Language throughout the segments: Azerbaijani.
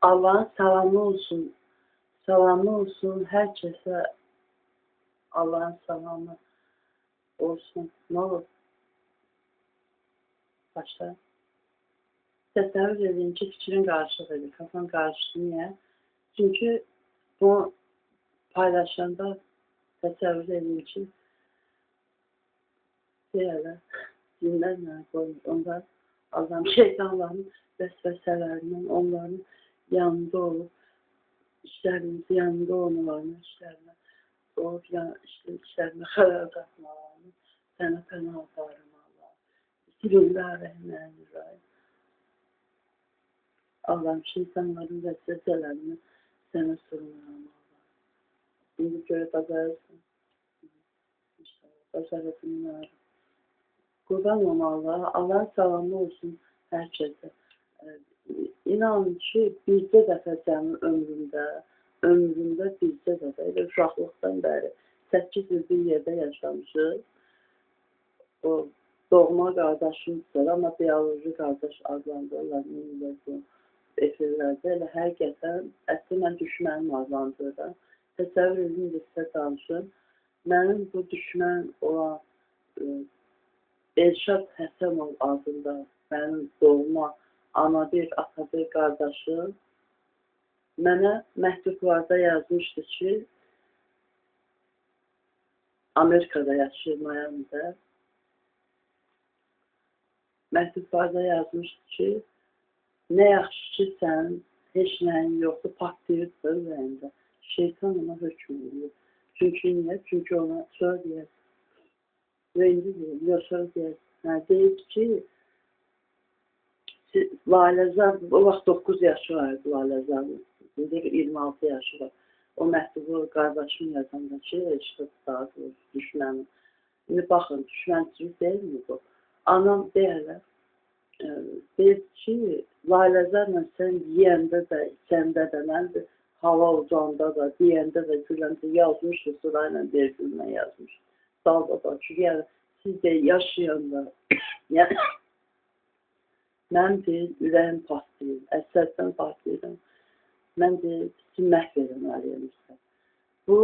Allah'ın salamı olsun. Salamı olsun. Herkese Allah'ın salamı olsun. Ne olur? Başla. Təsəvvür edin ki, fikrin qarışıq edir. Kafan qarışdı. Niyə? Çünki bu paylaşanda təsəvvür edin ki, deyərlər, dinlər mənə qoyur. Onlar Allah'ın şeytanların vəsvəsələrindən, onların yanında olub, işlərimizi yanında olmalarını, işlərinə doğub, işlərinə xələl qatmalarını sənə pənah aparım Allah. Bismillahirrahmanirrahim. Allah'ım şeytanların vəsvəsələrini sənə sığınıram Allah. İndi görə bacarırsın. Bacarırsın. Qurban olma Allah'a. Allah'ın salamı olsun herkese. İnanın ki, bircə dəfə sənin ömründə bircə dəfə, elə uşaqlıqdan bəri 8 il bir yerdə yaşamışıq. O doğma qardaşımızdır, amma bioloji qardaş adlandırırlar bu efirlərdə. Elə həqiqətən, mən düşmənim adlandırıram. Təsəvvür edin, sizə danışım. Mənim bu düşmən olan Elşad Həsənov adında mənim doğma ana bir, ata bir qardaşım mənə məktublarda yazmışdı ki, Amerikada yaşayır, Miami'də. Məktublarda yazmışdı ki, nə yaxşı ki, sən heç nəyin yoxdur, patlayırdır ürəyində. Şeytan ona hökm edir. Çünki niyə? Çünki ona sonra deyər. Və indi deyir, yox sonra deyər. Deyir ki, Laləzar, o vaxt 9 yaşı vardı Laləzar'ın. İndi 26 yaşı var. O məktubu qardaşım yazanda ki, işte saat düşmənim. İndi baxın, düşmənçilik deyil mi bu? Anam deyərlər, deyir ki, Laləzar'la sən yiyəndə də, içəndə də, mənim hava ucanda da, deyəndə də, güləndə yazmışdı, sırayla bir gülmə yazmış. Sağ da, çünki yəni, siz də yaşayanda, yəni, mən deyil, ürəyim partlayır, əsərdən partlayıram. Mən deyil, sizi məhv eləməliyəm. Bu,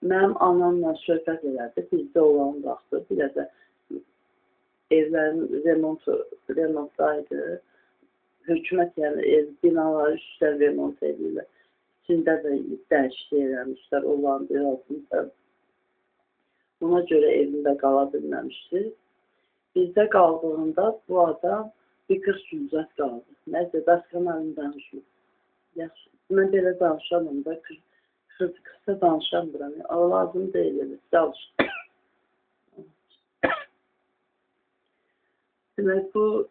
mənim anamla söhbət elədi, bizdə olan vaxtı, bir də evlərin remontdaydı. Hökumət, yəni, binaları üstlər remont edirlər. İçində də dəyişik eləmişlər, olan bir altında. Buna görə evində qala bilməmişdi. Bizdə qaldığında bu adam bir 40 güncət qaldı. Nəsə, daşqamalını danışmır. Yaxşı, mən belə danışamam da, qısa danışamıram. O lazım deyil, çalış. Demək, bu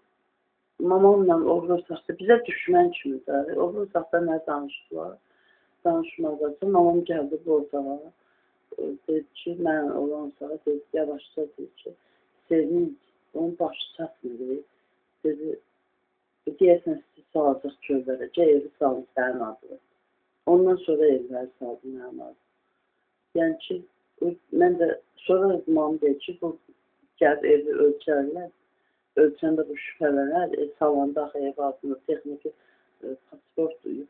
mamamla Oğruzaqda bizə düşmən kimidir. Oğruzaqda nə danışdılar? Danışmazda mamam gəldi bu otağa. Dedi ki, mən olan sonra dedi, yavaşca dedi ki, Sevin, onun başı çatmır. Dedi, deyəsən sizi salacaq kövlərəcə, evi salın sənin adını. Ondan sonra evləri saldı mənim adım. Yəni ki, mən də sonra mamam deyir ki, bu gəlib evi ölçərlər. Ölçəndə bu şübhələnər, salanda axı ev adını, texniki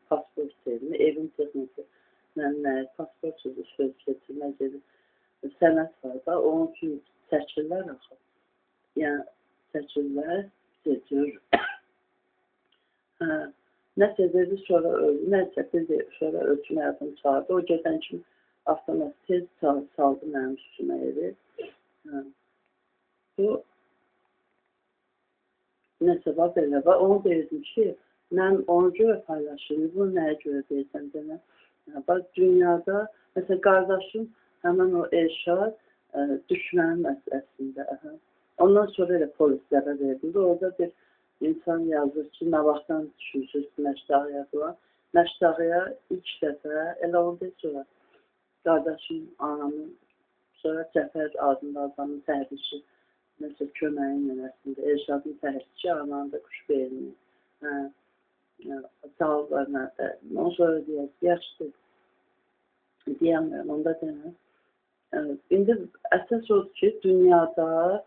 pasport elmi, evin texniki, mən nə, pasport sözü söz getirmək edir. Sənət var da, onun üçün çəkirlər axı. Yəni, çəkirlər, seçir. Nəsə dedi, sonra öldü, nəsə dedi, sonra ölçmə yadım çağırdı. O gedən kimi avtomatik saldı mənim üstümə evi. Bu, nəsə var, belə var. Onu deyirdim ki, mən onu görə paylaşırım, bunu nəyə görə deyirsən demə. Bax, dünyada, məsələn, qardaşım, həmən o Elşad, düşmənim əslində. Ondan sonra elə polislərə verdim. Orada bir insan yazır ki, nə vaxtdan düşürsünüz Məşdağıya falan. Məşdağıya ilk dəfə, elə orada sonra qardaşım, anamın, sonra Cəfər adında adamın təhrişi, nəsə köməyin yönəsində, Elşadın təhrişi, ananın da quş beyni, sağlıqlar nədə. Ondan sonra deyək, yaxşıdır, deyəmirəm, onda deyəm. İndi əsas odur ki, dünyada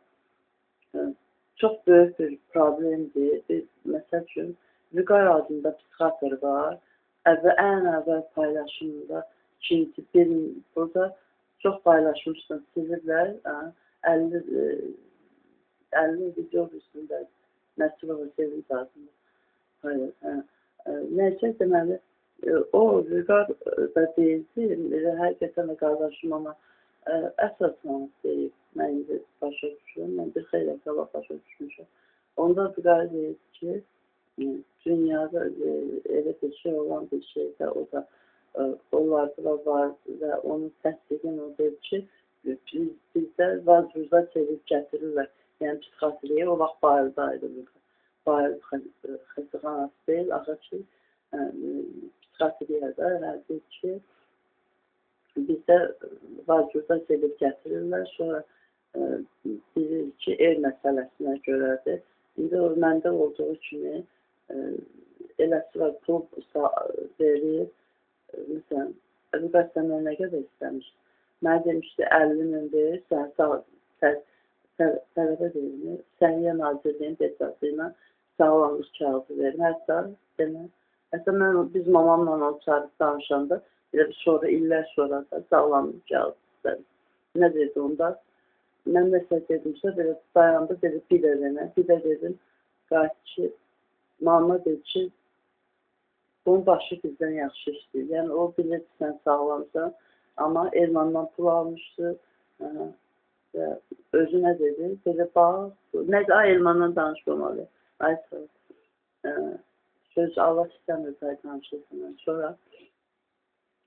çox böyük bir problemdir. Məsəl üçün, Vüqar adında psixiatr var. Ən əvvəl paylaşımında ikinci, burada çox paylaşmışdım, silirlər. 50 video üstündə Məsələ sevim lazımdır. Hayır. Nəysə deməli, o Vüqar da deyildi, həqiqətən də qardaşım ama əsasən deyib, mən indi başa düşürüm, mən bir xeyli qabaq başa düşmüşəm. Onda Vüqar deyib ki, dünyada elə bir şey olan bir şeydə, o da onlarda da var və onun təsdiqini o deyib ki, bizdə vazvurda çevirib gətirirlər. Yəni psixiatriyə o vaxt Bayırdaydı Vüqar. Bayır xəstəxanası deyil, axı ki, psixiatriyada deyir ki, bizdə vazvurda çevirib gətirirlər, sonra bilir ki, məsələsinə görədir. İndi o məndə olduğu kimi eləsi var, pul verir, məsələn, Vüqar səndən nə qədər istəmiş? Mənə demişdi, 50 min verir, tələbə verir, Səhiyyə Nazirliyin deputatı ilə sağlamlıq kağıdı verir. Hətta biz mamamla onu çağırıb danışanda, sonra illər sonra da sağlamlıq kağıdı istədim. Nə dedi onda? Mən məsələ dedimsə, belə dayandı, dedi, bir də denə, bir də dedim, qayıt ki, mama dedi ki, bunun başı bizdən yaxşı işləyir. Yəni, o bilir ki, sən sağlamsan, amma Ermandan pul almışdı və özü nə dedi? Belə bax, nədir, Ermandan danışmamalı. Ay sağ, söz Allah istəmir, danışırsın. Sonra,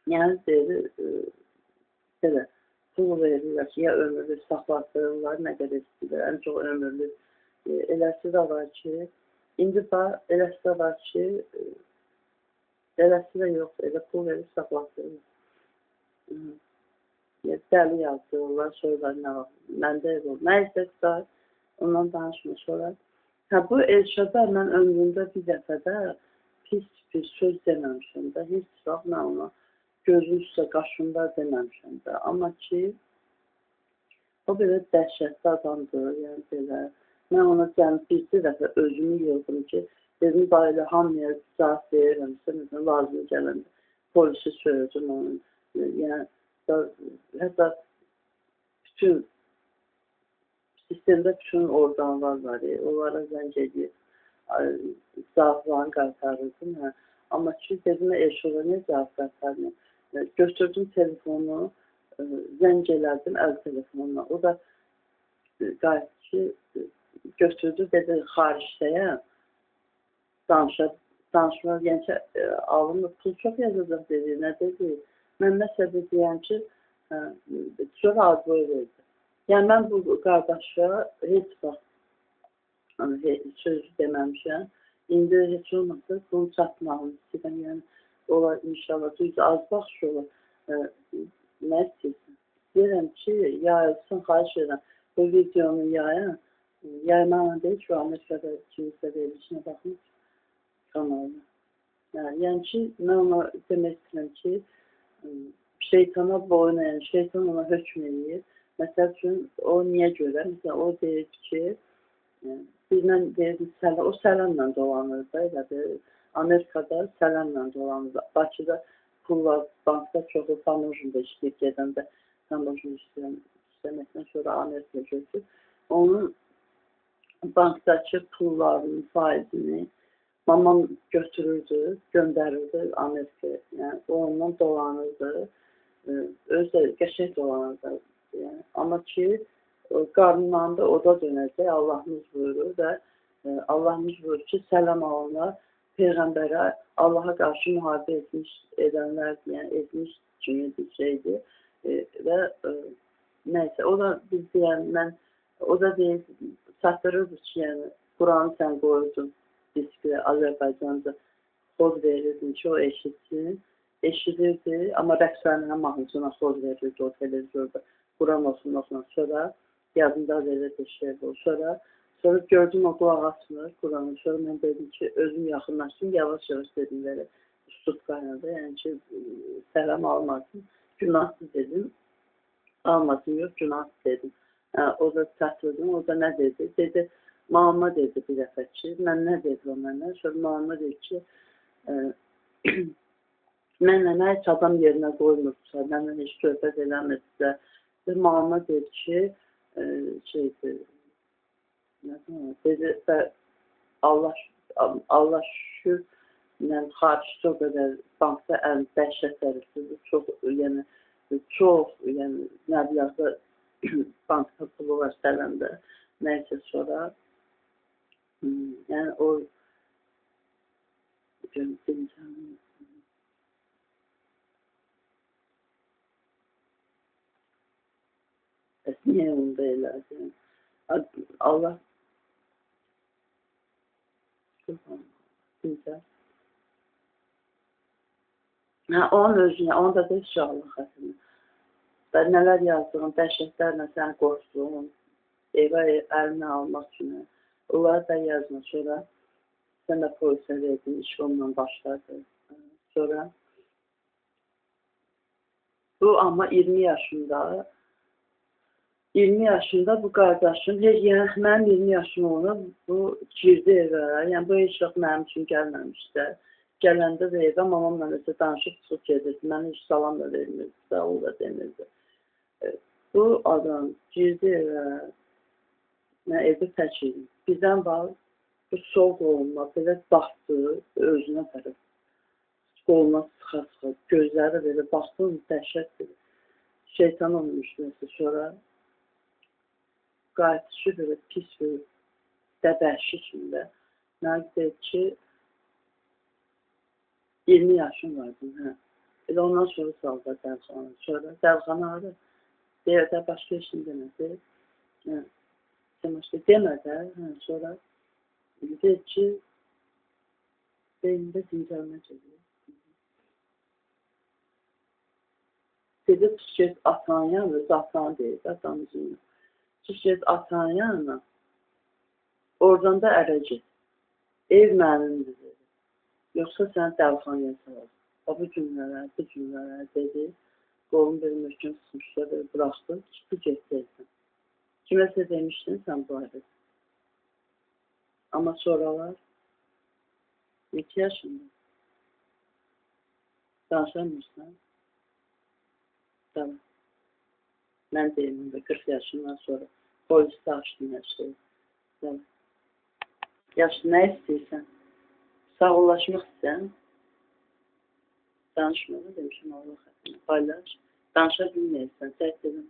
yəni dedi, belə, pul verirlər ki, ya ömürlü saxlatdırırlar, nə qədər istəyirlər, ən çox ömürlü. Eləsi də var ki, indi bax, eləsi də var ki, eləsi də yox, elə pul verib saxlatdırırlar. Dəli yazdırırlar, sonra nə var, məndə ev olur. Nə istəyirlər, ondan danışmır sonra. Bu Elşada mən ömrümdə bir dəfə də pis söz deməmişəm də, heç vaxt mən ona gözüm üstə qaşımda deməmişəm də. Amma ki, o belə dəhşətli adamdır, yəni belə. Mən ona bir dəfə özümü yıldım ki, dedim, bayılı hamıya cavab verirəm, lazım gələndə polisi söyləyəcəm onun. Yəni, hətta bütün sistemdə bütün orqanlar var, onlara zəng edir, cavablarını qaytarırdım. Amma ki, dedim, Elşoda niyə cavab qaytarmıyor? Götürdüm telefonu, zəng elədim əl telefonuna. O da qayıt ki, götürdü, dedi, xaricdəyəm, danışma, yəni ki, alınmır, pul çox yazacaq dedi, nə dedi? Mən məsələ deyəm ki, sonra adboy verdi. Yəni, mən bu qardaşa heç vaxt söz deməmişəm. İndi heç olmasa bunu çatmağını istəyirəm. Yəni, olar inşallah, düz az baxış olur. Nə istəyirsən? Deyirəm ki, yayılsın, xahiş edirəm. Bu videonu yaymağına deyil ki, Amerikada kimisə verilişinə baxmış kanalına. Yəni ki, mən ona demək istəyirəm ki, şeytana boyun edən, şeytan ona hökm edir. Məsəl üçün, o niyə görə? Məsələn, o deyir ki, bizdən deyirdi, o sələmlə dolanır da, elədir. Amerikada sələmlə dolanır. Bakıda pullar, bankda çoxu tamojunda işləyib gedəndə, tamojunu istəməkdən sonra Amerikaya götürür. Onun bankdakı pullarının faizini mamam götürürdü, göndərirdi Amerikaya. Yəni, o ondan dolanırdı. Özü də qəşəng dolanırdı. Amma ki, qarnında o da dönəcək, Allahımız buyurur və Allahımız buyurur ki, sələm alınlar, Peyğəmbərə, Allaha qarşı müharibə edənlər, yəni etmiş kimi bir şeydir. Və nəysə, o da biz deyən, o da deyir, çatdırırdı ki, yəni, Quranı sən qoyurdun diskə, Azərbaycanda xoz verirdin ki, o eşitsin. Eşidirdi, amma rəqslərinin mahnısına xoz verirdi o televizorda. Quran olsun, sonra yadında verirdi şey bu. Sonra gördüm o qulaq açmır Quranı. Sonra mən dedim ki, özüm yaxınlaşdım, yavaş-yavaş dedim belə, üstut qaynadı. Yəni ki, sələm almasın, günahsız dedim. Almasın, yox, günahsız dedim. O da çatırdım, o da nə dedi? Dedi, Mama dedi bir dəfə ki, mən nə dedi o mənə? Sonra mama dedi ki, mənə heç adam yerinə qoymursa, mənə heç söhbət eləmirsə, mama dedi ki, şeydir, dedi, Allah şükür, mən xaricdə o qədər bankda dəhşət dərəcədə çox, yəni məbləğdə bankda pulu var sələndə, nəysə sonra, yəni o niyə onda elədim? Allah onun özünə, onu da deyil Allah xətrini. Və nələr yazdığım, dəhşətlərlə səni qorxduğum, evə əlinə almaq üçün, onları da yazma. Sonra sən də polisə verdin, iş onunla başladı. Sonra bu amma 20 yaşında bu qardaşım, yəni mənim 20 yaşım olub, bu girdi evə, yəni bu heç vaxt mənim üçün gəlməmişdi. Gələndə də evə mamamla necə danışıb çıxıb gedirdi, mənə heç salam da vermirdi, sağ ol da demirdi. Bu adam girdi evə, mən evdə tək idim. Birdən var, bu sol qolumla belə baxdı özünə tərəf. Qoluna sıxa-sıxa, gözləri belə baxdım, dəhşətdir. Şeytan olmuş nəsə sonra. Qayıtışı belə pis bir dəbərşi içində. Mənə deyir ki, 20 yaşım vardı, hə. Elə ondan sonra saldı dəlxana. Sonra dəlxana arı, deyir də başqa işini demədi. Hə, demədə, hə, sonra deyir ki, beynində dincəlmə gedir. Dedi, get atan yanı, öz atan deyir, atamızın. Get atan yanına, oradan da ərə get. Ev mənimdir, dedi. Yoxsa sən dəlxanaya salır. Bu cümlələr dedi. Qolun bir möhkəm sıxmışlar, bıraxdı, çıxdı, getdi evdən. Kiməsə demişdin sən bu arada. Amma sonralar 2 yaşında danışamırsan. Tamam. Mən deyim də 40 yaşından sonra polisdə açdım hər şeyi. Tamam. Yaşlı nə istəyirsən? Sağollaşmaq istəyən? Danışmalı demişim Allah xətrini. Paylaş. Danışa bilməyirsən, cəhd edin.